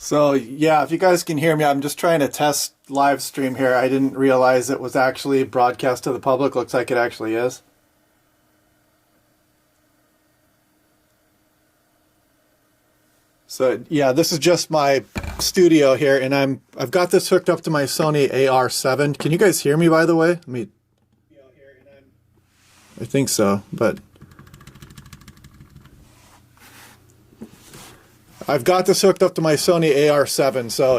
So yeah, if you guys can hear me, I'm just trying to test live stream here. I didn't realize it was actually broadcast to the public. Looks like it actually is. So yeah, this is just my studio here, and I've got this hooked up to my Sony AR7. Can you guys hear me, by the way? I think so, but I've got this hooked up to my Sony AR7, so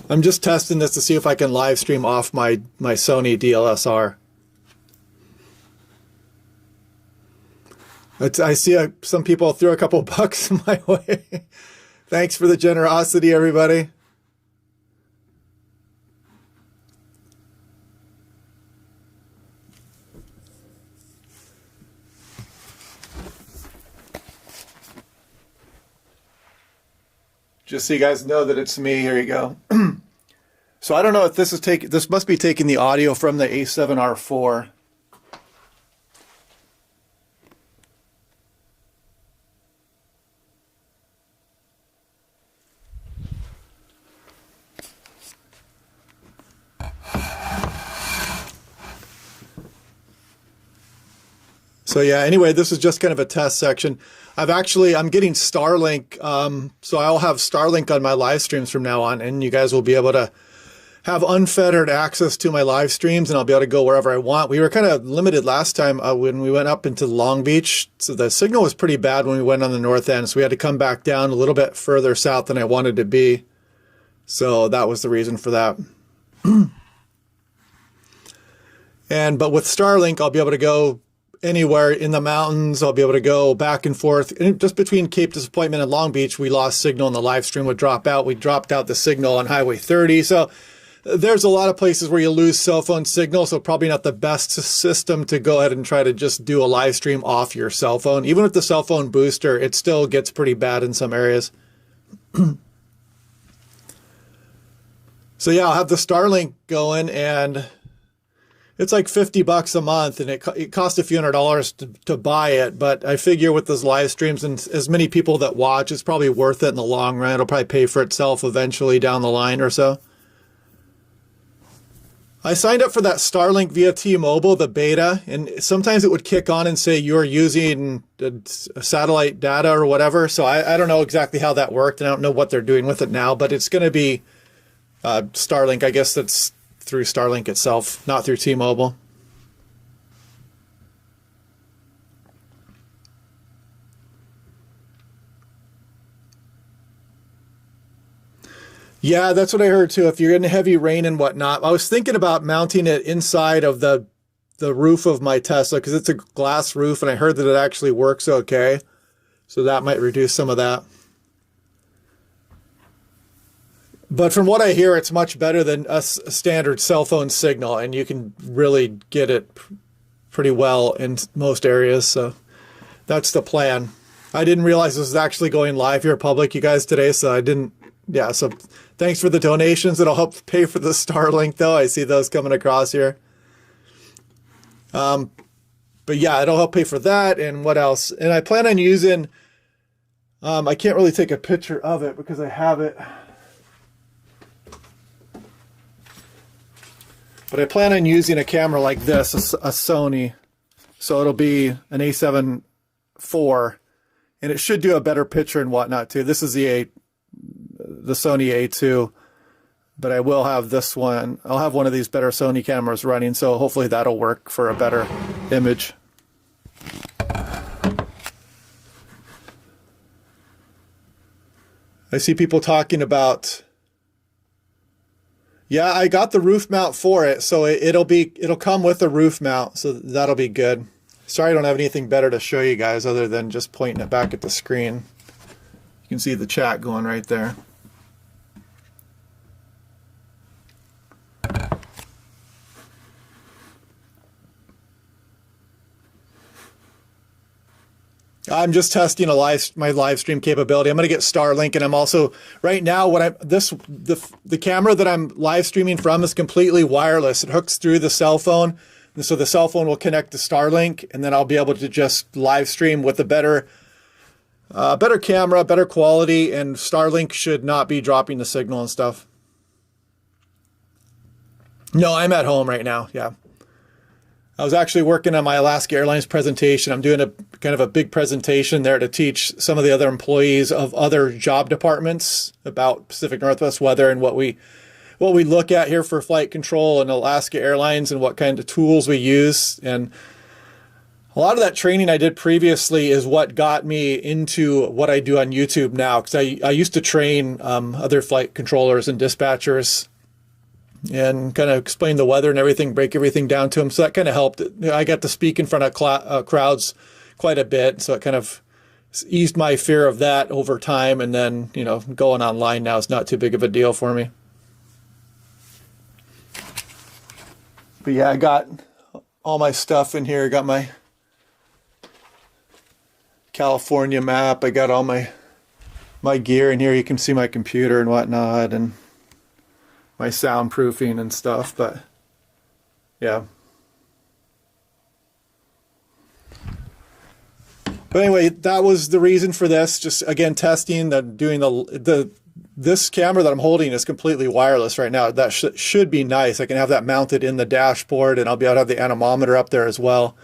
I'm just testing this to see if I can live stream off my Sony DLSR. I see some people threw a couple bucks my way. Thanks for the generosity, everybody. Just so you guys know that it's me, here you go. So I don't know if this must be taking the audio from the A7R4. So yeah, anyway, this is just kind of a test section. I'm getting Starlink, so I'll have Starlink on my live streams from now on, and you guys will be able to have unfettered access to my live streams, and I'll be able to go wherever I want. We were kind of limited last time when we went up into Long Beach, so the signal was pretty bad when we went on the north end, so we had to come back down a little bit further south than I wanted to be. So that was the reason for that. But with Starlink, I'll be able to go anywhere in the mountains. I'll be able to go back and forth. And just between Cape Disappointment and Long Beach, we lost signal and the live stream would drop out. We dropped out the signal on Highway 30. So there's a lot of places where you lose cell phone signal. So probably not the best system to go ahead and try to just do a live stream off your cell phone. Even with the cell phone booster, it still gets pretty bad in some areas. So yeah, I'll have the Starlink going, and it's like $50 a month, and it costs a few $100s to buy it. But I figure with those live streams and as many people that watch, it's probably worth it in the long run. It'll probably pay for itself eventually down the line or so. I signed up for that Starlink via T-Mobile, the beta, and sometimes it would kick on and say you're using satellite data or whatever. So I don't know exactly how that worked, and I don't know what they're doing with it now. But it's going to be Starlink. I guess that's through Starlink itself, not through T-Mobile. Yeah, that's what I heard too. If you're in heavy rain and whatnot, I was thinking about mounting it inside of the roof of my Tesla because it's a glass roof, and I heard that it actually works okay. So that might reduce some of that. But from what I hear, it's much better than a standard cell phone signal, and you can really get it pretty well in most areas. So that's the plan. I didn't realize this was actually going live here public, you guys, today, so I didn't. Yeah, so thanks for the donations. It'll help pay for the Starlink, though. I see those coming across here. But yeah, it'll help pay for that. And what else? And I plan on using, I can't really take a picture of it because I have it. But I plan on using a camera like this, a Sony. So it'll be an A7 IV, and it should do a better picture and whatnot too. This is the Sony A2, but I will have this one. I'll have one of these better Sony cameras running, so hopefully that'll work for a better image. I see people talking about, yeah, I got the roof mount for it, so it'll come with a roof mount, so that'll be good. Sorry I don't have anything better to show you guys other than just pointing it back at the screen. You can see the chat going right there. I'm just testing my live stream capability. I'm going to get Starlink, and I'm also right now the camera that I'm live streaming from is completely wireless. It hooks through the cell phone, and so the cell phone will connect to Starlink, and then I'll be able to just live stream with a better Better camera, better quality, and Starlink should not be dropping the signal and stuff. No, I'm at home right now. Yeah. I was actually working on my Alaska Airlines presentation. I'm doing a kind of a big presentation there to teach some of the other employees of other job departments about Pacific Northwest weather and what we look at here for flight control and Alaska Airlines and what kind of tools we use. And a lot of that training I did previously is what got me into what I do on YouTube now, because I used to train other flight controllers and dispatchers and kind of explain the weather and everything, break everything down to them. So that kind of helped. I got to speak in front of crowds quite a bit. So it kind of eased my fear of that over time. And then, you know, going online now is not too big of a deal for me. But yeah, I got all my stuff in here. I got my California map. I got all my gear in here. You can see my computer and whatnot, and my soundproofing and stuff. But yeah. But anyway, that was the reason for this. Just again, testing, doing this camera that I'm holding is completely wireless right now. That should be nice. I can have that mounted in the dashboard, and I'll be able to have the anemometer up there as well.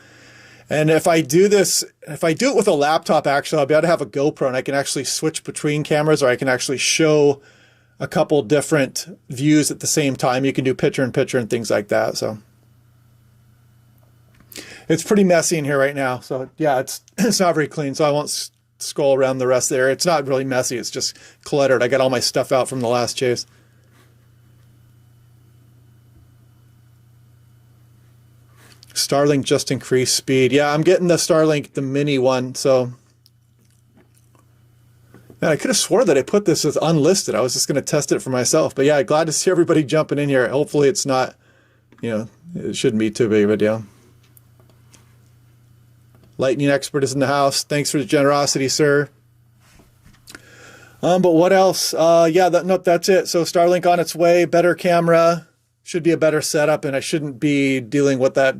And if I do it with a laptop, actually, I'll be able to have a GoPro, and I can actually switch between cameras, or I can actually show a couple different views at the same time. You can do picture-in-picture and things like that. So it's pretty messy in here right now. So yeah, it's not very clean. So I won't scroll around the rest there. It's not really messy. It's just cluttered. I got all my stuff out from the last chase. Starlink just increased speed. Yeah, I'm getting the Starlink, the mini one. So, man, I could have swore that I put this as unlisted. I was just going to test it for myself. But yeah, glad to see everybody jumping in here. Hopefully it's not, you know, it shouldn't be too big of a deal. Lightning expert is in the house. Thanks for the generosity, sir. But what else? Yeah, that's it. So Starlink on its way. Better camera. Should be a better setup, and I shouldn't be dealing with that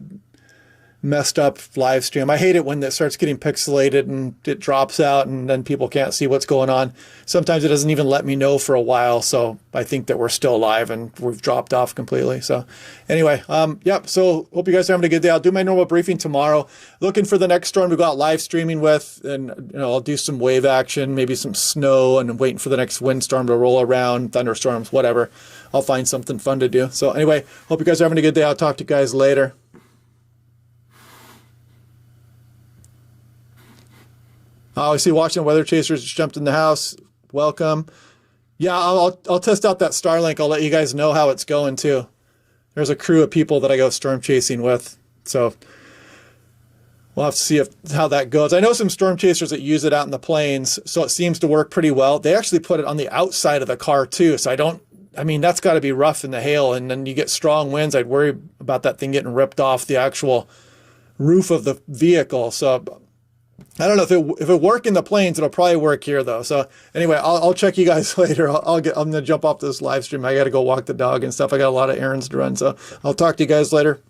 messed up live stream. I hate it when it starts getting pixelated and it drops out and then people can't see what's going on. Sometimes it doesn't even let me know for a while, so I think that we're still live and we've dropped off completely. So anyway, yep, so hope you guys are having a good day. I'll do my normal briefing tomorrow. Looking for the next storm to go out live streaming with, and you know, I'll do some wave action, maybe some snow, and I'm waiting for the next windstorm to roll around, thunderstorms, whatever. I'll find something fun to do. So anyway, hope you guys are having a good day. I'll talk to you guys later. Oh, I see watching Weather Chasers just jumped in the house. Welcome. Yeah, I'll test out that Starlink. I'll let you guys know how it's going too. There's a crew of people that I go storm chasing with. So we'll have to see how that goes. I know some storm chasers that use it out in the plains, so it seems to work pretty well. They actually put it on the outside of the car too. So I mean, that's got to be rough in the hail, and then you get strong winds. I'd worry about that thing getting ripped off the actual roof of the vehicle. So I don't know if it work in the plains, it'll probably work here though. So anyway, I'll check you guys later. I'm gonna jump off this live stream. I got to go walk the dog and stuff. I got a lot of errands to run. So I'll talk to you guys later.